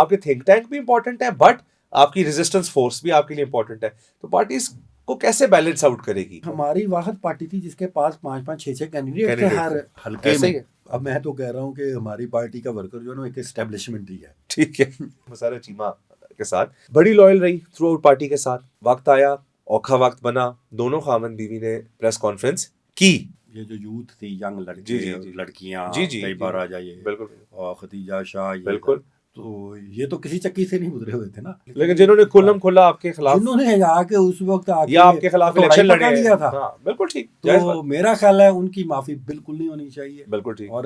آپ کے think tank بھی امپورٹنٹ ہے بٹ آپ کی ریزسٹنس فورس بھی آپ کے لیے امپورٹنٹ ہے. تو پارٹی اس کو کیسے بیلنس آؤٹ کرے گی؟ ہماری واحد پارٹی تھی جس کے پاس 5-5 6 کینڈیڈیٹ تھے ہر حلقے میں. اب میں تو کہہ رہا ہوں کہ ہماری پارٹی کا ورکر جو ہے نا ایک اسٹیبلشمنٹ ہی ہے. ٹھیک ہے. مسارہ چیمہ کے ساتھ بڑی لائل رہی تھرو آؤٹ پارٹی کے ساتھ. وقت آیا، اوکھا وقت بنا، دونوں خاوند بیوی نے پریس کانفرنس کی. یہ جو یوتھ تھی، ینگ لڑکے لڑکیاں، طیبہ راجہ، یہ بالکل خدیجہ شاہ، بالکل، تو یہ تو کسی چکی سے نہیں گزرے ہوئے تھے نا. لیکن جنہوں نے کھلم کھلا آپ کے خلاف، جنہوں نے آ کے اس وقت یا آپ کے خلاف الیکشن لڑے دیا تھا، بالکل ٹھیک. تو میرا خیال ہے ان کی معافی بالکل نہیں ہونی چاہیے. بالکل ٹھیک. اور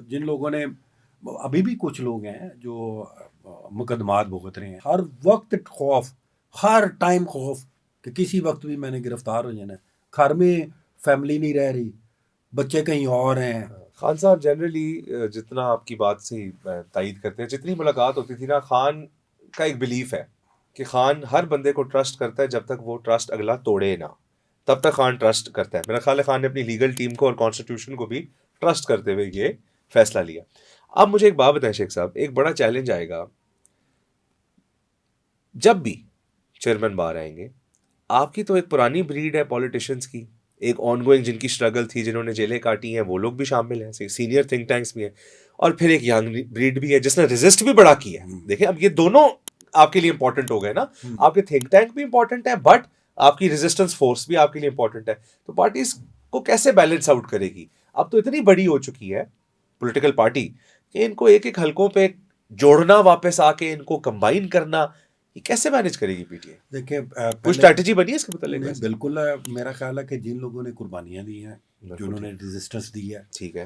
جن لوگوں نے، ابھی بھی کچھ لوگ ہیں جو مقدمات بھگت رہے ہیں، ہر وقت خوف، ہر ٹائم خوف کہ کسی وقت بھی میں نے گرفتار ہو جانا ہے. گھر میں فیملی نہیں رہ رہی، بچے کہیں اور ہیں. خان صاحب جنرلی جتنا آپ کی بات سے تائید کرتے ہیں، جتنی ملاقات ہوتی تھی نا، خان کا ایک بلیف ہے کہ خان ہر بندے کو ٹرسٹ کرتا ہے جب تک وہ ٹرسٹ اگلا توڑے نہ، تب تک خان ٹرسٹ کرتا ہے. میرا خیال ہے خان نے اپنی لیگل ٹیم کو اور کانسٹیٹیوشن کو بھی ٹرسٹ کرتے ہوئے یہ فیصلہ لیا. اب مجھے ایک بات بتائیں شیخ صاحب، ایک بڑا چیلنج آئے گا جب بھی چیئرمین باہر آئیں گے. آپ کی تو ایک پرانی بریڈ ہے پولیٹیشنز کی، ایک آن گوئنگ جن کی اسٹرگل تھی، جنہوں نے جیلیں کاٹی ہیں، وہ لوگ بھی شامل ہیں، سینئر تھنک ٹینکس بھی ہیں، اور پھر ایک ینگ بریڈ بھی ہے جس نے ریزسٹ بھی بڑا کیا ہے. دیکھیں اب یہ دونوں آپ کے لیے امپورٹنٹ ہو گئے نا. آپ کے تھنک ٹینک بھی امپورٹنٹ ہے بٹ آپ کی ریزسٹنس فورس بھی آپ کے لیے امپورٹنٹ ہے. تو پارٹی اس کو کیسے بیلنس آؤٹ کرے گی؟ اب تو اتنی بڑی ہو چکی ہے پولیٹیکل پارٹی کہ ان کو ایک ایک حلقوں پہ جوڑنا، واپس آ کے ان کو کمبائن کرنا، یہ کیسے مینج کرے گی پی ٹی آئی؟ دیکھیں کوئی اسٹریٹجی بنی ہے اس کے متعلق؟ بالکل میرا خیال ہے کہ جن لوگوں نے قربانیاں دی ہیں، جنہوں نے ریزسٹنس دی ہے، ٹھیک ہے،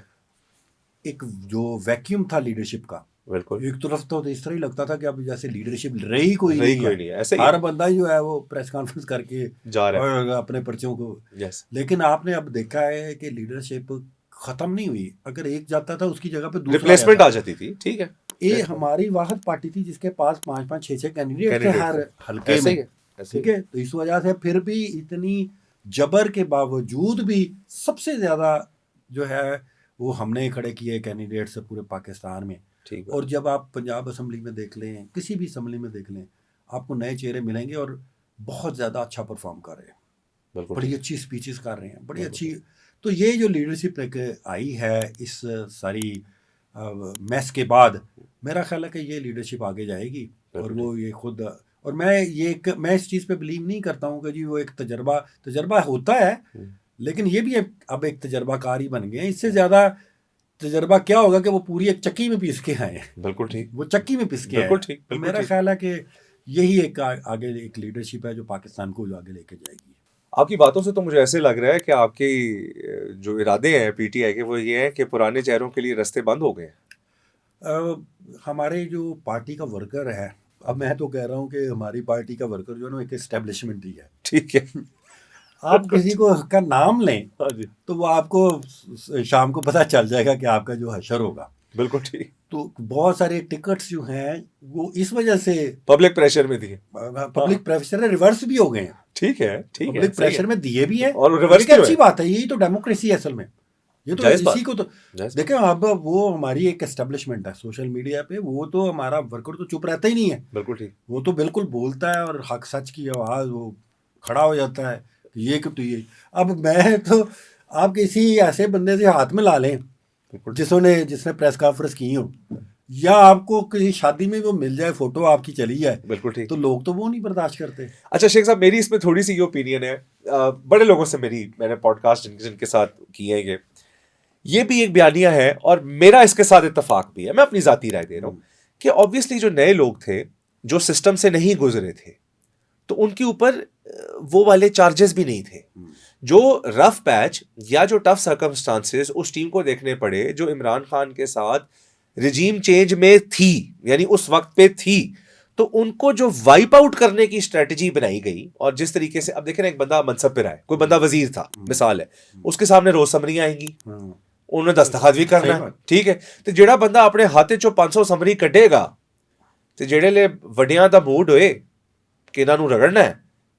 ایک جو ویکیوم تھا لیڈرشپ کا، بالکل ایک طرف تو اس طرح ہی لگتا تھا کہ اب جیسے لیڈرشپ رہی کوئی نہیں ہے، ایسے ہر بندہ جو ہے وہ پریس کانفرنس کر کے جا رہا ہے اپنے پرچوں کو. لیکن آپ نے اب دیکھا ہے کہ لیڈرشپ ختم نہیں ہوئی. اگر ایک جاتا تھا اس کی جگہ پہ دوسرا ریپلیسمنٹ آ جاتی تھی. ٹھیک ہے، یہ ہماری واحد پارٹی تھی جس کے پاس 5-5 6 کینڈیڈیٹ تھے ہر حلقے میں. ٹھیک ہے، تو اس وجہ سے پھر بھی اتنی جبر کے باوجود بھی سب سے زیادہ جو ہے وہ ہم نے کھڑے کیے کینڈیڈیٹس پورے پاکستان میں. اور جب آپ پنجاب اسمبلی میں دیکھ لیں، کسی بھی اسمبلی میں دیکھ لیں، آپ کو نئے چہرے ملیں گے اور بہت زیادہ اچھا پرفارم کر رہے ہیں، بڑی اچھی اسپیچز کر رہے ہیں، بڑی اچھی. تو یہ جو لیڈرشپ آئی ہے اس ساری میس کے بعد، میرا خیال ہے کہ یہ لیڈرشپ آگے جائے گی. اور وہ یہ خود، اور میں اس چیز پہ بلیو نہیں کرتا ہوں کہ جی وہ ایک تجربہ ہوتا ہے، لیکن یہ بھی اب ایک تجربہ کار ہی بن گئے ہیں. اس سے زیادہ تجربہ کیا ہوگا کہ وہ پوری ایک چکی میں پیس کے آئے. بالکل ٹھیک، وہ چکی میں پیس کے آئے. میرا خیال ہے کہ یہی ایک آگے ایک لیڈرشپ ہے جو پاکستان کو آگے لے کے جائے گی. آپ کی باتوں سے تو مجھے ایسے لگ رہا ہے کہ آپ کی جو ارادے ہیں پی ٹی آئی کے وہ یہ ہیں کہ پرانے چہروں کے لیے رستے بند ہو گئے ہیں. ہمارے جو پارٹی کا ورکر ہے، اب میں تو کہہ رہا ہوں کہ ہماری پارٹی کا ورکر جو ہے نا ایک اسٹیبلشمنٹ ہی ہے. ٹھیک ہے، آپ کسی کو کا نام لیں تو وہ آپ کو شام کو پتہ چل جائے گا کہ آپ کا جو حشر ہوگا. بالکل ٹھیک. تو بہت سارے ٹکٹس جو ہیں وہ اس وجہ سے پبلک پریشر میں دیے، پبلک پریشر ریورس بھی ہو گئے ہیں. ٹھیک ہے، ٹھیک ہے، پبلک پریشر میں دیے بھی ہیں اور ریورس بھی اچھی بات ہے. یہی تو ڈیموکریسی ہے اصل میں. یہ تو اسی کو تو دیکھیں. اب وہ ہماری ایک اسٹیبلشمنٹ ہے سوشل میڈیا پہ، وہ تو ہمارا ورکر تو چپ رہتا ہی نہیں ہے. بالکل ٹھیک. وہ تو بالکل بولتا ہے اور حق سچ کی آواز وہ کھڑا ہو جاتا ہے کہ یہ کہ تو یہ. اب میں تو آپ کسی ایسے بندے سے ہاتھ میں لا لیں جس نے پریس کانفرنس کی ہو، یا آپ کو کسی شادی میں وہ مل جائے فوٹو آپ کی چلی جائے، بالکل ٹھیک، تو لوگ تو وہ نہیں برداشت کرتے. اچھا شیخ صاحب، میری اس میں تھوڑی سی یہ اوپینین ہے، بڑے لوگوں سے میں نے پوڈ کاسٹ جن کے ساتھ کیے ہیں، یہ بھی ایک بیانیہ ہے اور میرا اس کے ساتھ اتفاق بھی ہے. میں اپنی ذاتی رائے دے رہا ہوں کہ آبویسلی جو نئے لوگ تھے جو سسٹم سے نہیں گزرے تھے تو ان کے اوپر وہ والے چارجز بھی نہیں تھے. جو رف پیچ یا جو ٹف سرکمسٹانسز اس ٹیم کو دیکھنے پڑے جو عمران خان کے ساتھ رجیم چینج میں تھی، یعنی اس وقت پہ تھی، تو ان کو جو وائپ آؤٹ کرنے کی اسٹریٹجی بنائی گئی، اور جس طریقے سے اب دیکھیں ایک بندہ منصب پہ رہا ہے، کوئی بندہ وزیر تھا مثال ہے، اس کے سامنے روز سمریاں آئیں گی، انہوں نے دستخط بھی کرنا ہے. ٹھیک ہے، تو جیڑا بندہ اپنے ہاتھ چو 500 سمری کٹے گا تو جیڑے لے وڈیاں دا موڈ ہوئے کہ انہاں نوں رگڑنا ہے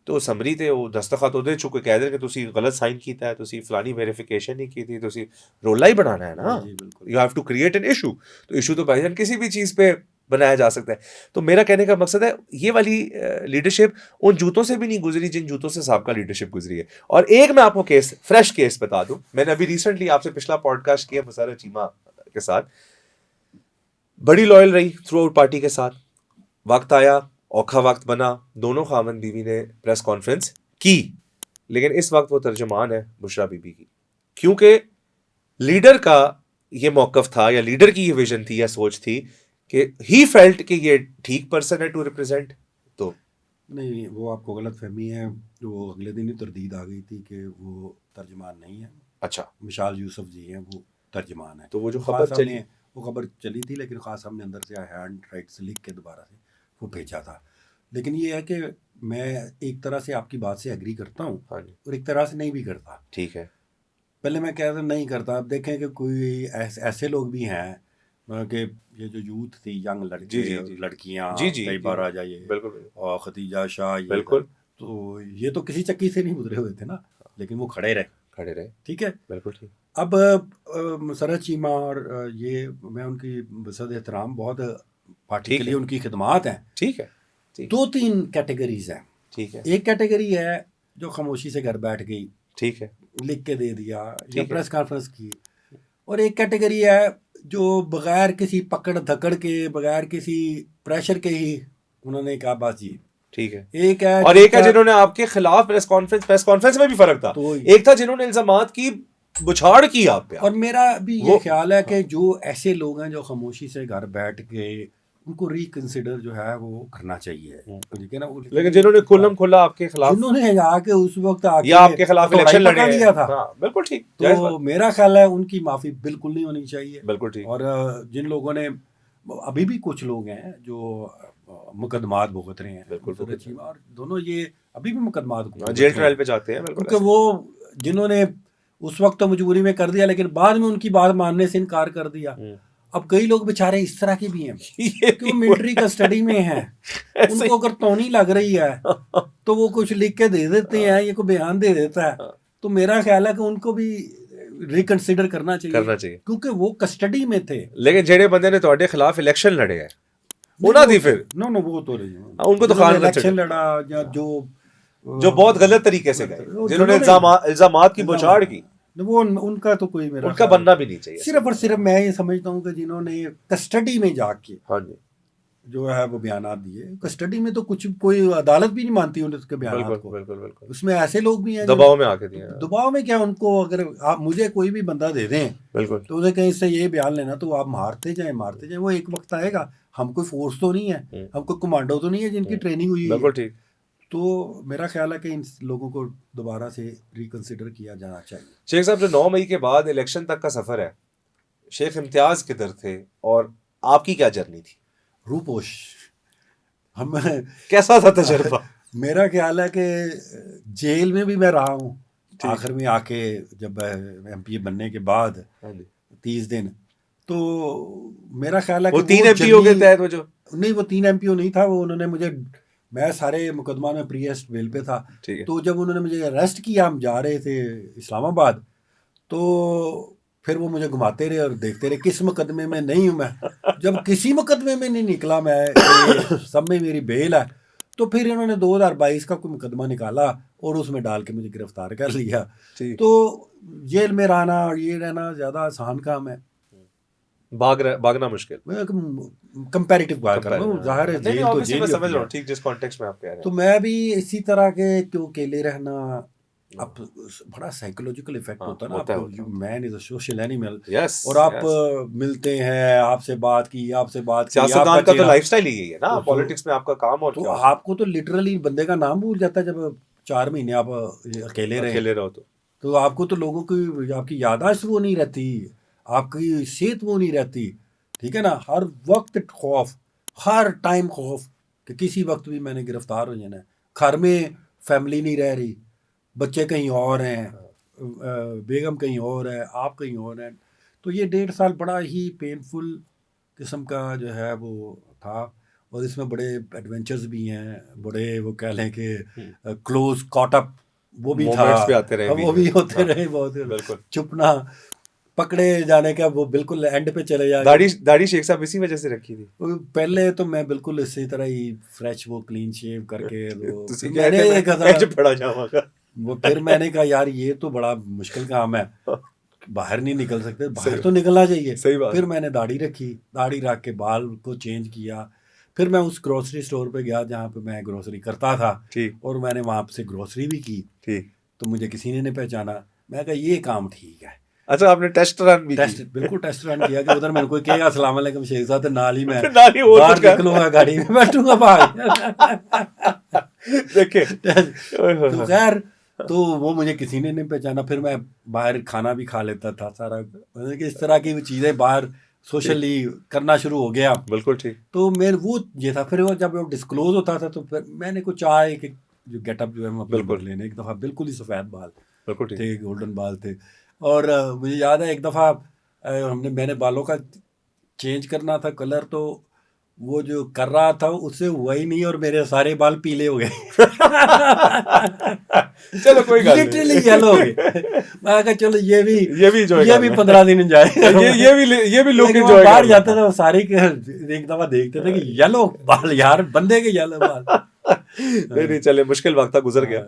تو سمری تے وہ دستخط ہوتے چکے کہہ دیں کہ تسی غلط سائن کیتا ہے، تسی فلانی ویریفیکیشن نہیں کی تھی، تسی رولا ہی بنانا ہے نا. You have to create an issue. تو ایشو تو بھائی جان کسی بھی چیز پہ بنایا جا سکتا ہے. تو میرا کہنے کا مقصد ہے یہ والی لیڈرشپ ان جوتوں سے بھی نہیں گزری جن جوتوں سے سابقہ لیڈرشپ گزری ہے. اور ایک میں آپ کو کیس فریش کیس بتا دوں, میں نے ابھی ریسنٹلی آپ سے پچھلا پوڈ کاسٹ کیا مسرت چیمہ کے ساتھ, بڑی لوئل رہی تھرو آؤٹ پارٹی کے ساتھ. وقت آیا, اوکھا وقت بنا, دونوں خاوند بیوی نے پریس کانفرنس کی, لیکن اس وقت وہ ترجمان ہے بشرا بی بی کی, کیونکہ لیڈر کا یہ موقف تھا یا لیڈر کی یہ ویژن تھی یا سوچ تھی کہ ہی فیلٹ کہ یہ ٹھیک پرسن ہے ٹو ریپرزینٹ. تو نہیں, وہ آپ کو غلط فہمی ہے. وہ اگلے دن ہی تردید آ گئی تھی کہ وہ ترجمان نہیں ہے. اچھا, مشال یوسف جی ہیں, وہ ترجمان ہیں. تو وہ جو خبر چلی, وہ خبر چلی تھی, لیکن خاص صاحب نے اندر سے ہینڈ رائٹ سے لکھ کے دوبارہ سے وہ بھیجا تھا. لیکن یہ ہے کہ میں ایک طرح سے آپ کی بات سے ایگری کرتا ہوں اور ایک طرح سے نہیں بھی کرتا. ٹھیک ہے, پہلے میں کہتا نہیں کرتا. اب دیکھیں کہ کوئی ایسے لوگ بھی ہیں کہ یہ جو یوتھ تھی, ینگ لڑکے لڑکیاں, کئی بار آ جائیے, اور ختیجہ شاہ, بالکل, تو یہ تو کسی چکی سے نہیں گزرے ہوئے تھے نا, لیکن وہ کھڑے رہے. ٹھیک ہے, بالکل ٹھیک. اب مسرت چیمہ اور یہ میں ان کی بصد احترام, بہت پارٹی کے لیے ان کی خدمات ہیں. ٹھیک ہے, 2-3 کیٹیگریز ہیں. ٹھیک ہے, ایک کیٹیگری ہے جو خاموشی سے گھر بیٹھ گئی, ٹھیک ہے, لکھ کے دے دیا یا پریس کانفرنس کی. اور ایک کیٹیگری ہے جو بغیر کسی پکڑ دھکڑ کے, بغیر کسی پریشر کے ہی انہوں نے کہا بس جی ٹھیک ہے. ایک ہے, اور ایک ہے جنہوں نے آپ کے خلاف پریس کانفرنس میں بھی فرق تھا. ایک تھا جنہوں نے الزامات کی بچھاڑ کی آپ پہ. اور میرا بھی یہ خیال ہے کہ جو ایسے لوگ ہیں جو خاموشی سے گھر بیٹھ کے, ان کو ریکنسیڈر جو ہے وہ کرنا چاہیے. ٹھیک ہے نا, لیکن جنہوں نے کھلم کھلا آپ کے خلاف, جنہوں نے آ کے اس وقت یا آپ کے خلاف الیکشن لڑے دیا تھا, بالکل ٹھیک, تو میرا خیال ہے ان کی معافی بالکل نہیں ہونی چاہیے. بالکل ٹھیک. اور جن لوگوں نے, ابھی بھی کچھ لوگ ہیں جو مقدمات بھگت رہے ہیں, بالکل, اور دونوں یہ ابھی بھی مقدمات جیل ٹرائل پہ جاتے ہیں, کیونکہ وہ جنہوں نے اس وقت تو مجبوری میں کر دیا, لیکن بعد میں ان کی بات ماننے سے انکار کر دیا. اب کئی لوگ بیچارے اس طرح کے بھی ہیں کہ وہ ملٹری کسٹڈی میں ہیں, ان کو اگر تونی لگ رہی ہے تو وہ کچھ لکھ کے دے دیتے ہیں, یہ کوئی بیان دے دیتا ہے. تو میرا خیال ہے کہ ان کو بھی ریکنسیڈر کرنا چاہیے کیونکہ وہ کسٹڈی میں تھے. لیکن جڑے بندے نے تواڈے خلاف الیکشن لڑے ہیں انہاں دی پھر وہ تو نہیں, ان کو تو الیکشن لڑا یا جو بہت غلط طریقے سے گئے, جنہوں نے الزامات کی بچھاڑ کی, وہ ان کا تو کوئی میرا ان کا بننا بھی نہیں چاہیے. صرف اور صرف میں یہ سمجھتا ہوں کہ جنہوں نے کسٹڈی میں جا کے جو ہے وہ بیانات دیے, کسٹڈی میں تو کچھ کوئی عدالت بھی نہیں مانتی ان کے بیانات کو. بالکل, اس میں ایسے لوگ بھی ہیں دباؤ میں آ کے دیے, دباؤ میں کیا, ان کو اگر آپ مجھے کوئی بھی بندہ دے دیں بالکل تو اسے کہیں سے یہ بیان لینا, تو آپ مارتے جائیں, وہ ایک وقت آئے گا. ہم کوئی فورس تو نہیں ہے, ہم کوئی کمانڈو تو نہیں ہے جن کی ٹریننگ ہوئی ہے. بالکل ٹھیک. تو میرا خیال ہے کہ ان لوگوں کو دوبارہ سے ریکنسیڈر کیا جانا چاہیے. شیخ صاحب, جو 9 مئی کے بعد الیکشن تک کا سفر ہے, شیخ امتیاز کدھر تھے اور آپ کی کیا جرنی تھی؟ روپوش, ہم کیسا تھا تجربہ؟ میرا خیال ہے کہ جیل میں بھی میں رہا ہوں آخر میں آ کے, جب ایم پی اے بننے کے بعد 30 دن. تو میرا خیال ہے کہ وہ 3 ایم پی او کے تحت, وہ جو نہیں, وہ 3 ایم پی او نہیں تھا, وہ انہوں نے مجھے, میں سارے مقدمہ میں پری ایسٹ بیل پہ تھا. تو جب انہوں نے مجھے اریسٹ کیا, ہم جا رہے تھے اسلام آباد, تو پھر وہ مجھے گھماتے رہے اور دیکھتے رہے کس مقدمے میں نہیں ہوں میں. جب کسی مقدمے میں نہیں نکلا میں, سب میں میری بیل ہے, تو پھر انہوں نے 2022 کا کوئی مقدمہ نکالا اور اس میں ڈال کے مجھے گرفتار کر لیا. تو جیل میں رہنا اور یہ رہنا زیادہ آسان کام ہے, بھاگنا مشکل, کمپیریٹیو بات کر رہا ہوں, ظاہر ہے جیل تو جیل سمجھ رہا ہوں, ٹھیک, جس کانٹیکسٹ میں آپ کہہ رہے ہیں. تو میں بھی اسی طرح کے کیوں اکیلے رہنا, اب بڑا سائیکولوجیکل ایفیکٹ ہوتا ہے نا, آپ مین از اے سوشل اینیمل, اور آپ ملتے ہیں, آپ سے بات کی, سیاستدان کا تو لائف سٹائل ہی ہے نا, پالیٹکس میں آپ کا کام, اور تو آپ کو تو لٹرلی بندے کا نام بھول جاتا ہے جب 4 مہینے آپ اکیلے رہو, تو آپ کو تو لوگوں کی, آپ کی یاداشت وہ نہیں رہتی, آپ کی صحت وہ نہیں رہتی. ٹھیک ہے نا, ہر وقت خوف, ہر ٹائم خوف کہ کسی وقت بھی میں نے گرفتار ہو جانا ہے. گھر میں فیملی نہیں رہ رہی, بچے کہیں اور ہیں, بیگم کہیں اور ہے, آپ کہیں اور ہیں. تو یہ 1.5 سال بڑا ہی پینفل قسم کا جو ہے وہ تھا, اور اس میں بڑے ایڈونچرز بھی ہیں, بڑے وہ کہہ لیں کہ کلوز کاٹ اپ وہ بھی تھا, وہ بھی ہوتے رہے, بہت چھپنا. پکڑے جانے کا وہ بالکل اینڈ پہ چلے جا داڑھی شیخ صاحب اسی وجہ سے رکھی تھی. پہلے تو میں بالکل اسی طرح ہی فریش وہ کلین شیو کر کے وہ پھر میں نے کہا یار یہ تو بڑا مشکل کام ہے, باہر نہیں نکل سکتے, باہر تو نکلنا چاہیے. پھر میں نے داڑھی رکھی, داڑھی رکھ کے بال کو چینج کیا. پھر میں اس گروسری اسٹور پہ گیا جہاں پہ میں گروسری کرتا تھا, اور میں نے وہاں سے گروسری بھی کی. تو مجھے کسی نے نہیں پہچانا. میں کہا یہ کام ٹھیک ہے. اچھا آپ نے ٹیسٹ رن بھی بالکل ٹیسٹ رن کیا کہ ادھر میرے کو کہے گا السلام علیکم شیخ صاحب, نال ہی میں باہر نکلوں گا گاڑی میں بیٹھوں گا باہر. دیکھیں تو خیر تو وہ مجھے کسی نے نہیں پہچانا. پھر میں باہر کھانا بھی کھا لیتا تھا سارا, کہ اس طرح کی چیزیں باہر سوشلی کرنا شروع ہو گیا. بالکل ٹھیک. تو میں وہ یہ تھا. پھر وہ جب وہ ڈسکلوز ہوتا تھا تو پھر میں نے کچھ چاہے کہ جو گیٹ اپ جو ہے بالکل لینے. ایک دفعہ بالکل ہی سفید بال تھے, گولڈن بال تھے. اور مجھے یاد ہے ایک دفعہ میں نے بالوں کا چینج کرنا تھا کلر, تو وہ جو کر رہا تھا اس سے ہوا ہی نہیں, اور میرے سارے بال پیلے ہو گئے. چلو کوئی بات نہیں, لٹرلی یلو ہو گئے. میں کہا چلو یہ بھی 15 دن انجوائے, یہ بھی لوگ انجوائے باہر جاتے تھے. وہ سارے ایک دفعہ دیکھتے تھے کہ یلو بال, یار بندے کے یلو بال. نہیں چلے, مشکل وقت تھا, گزر گیا.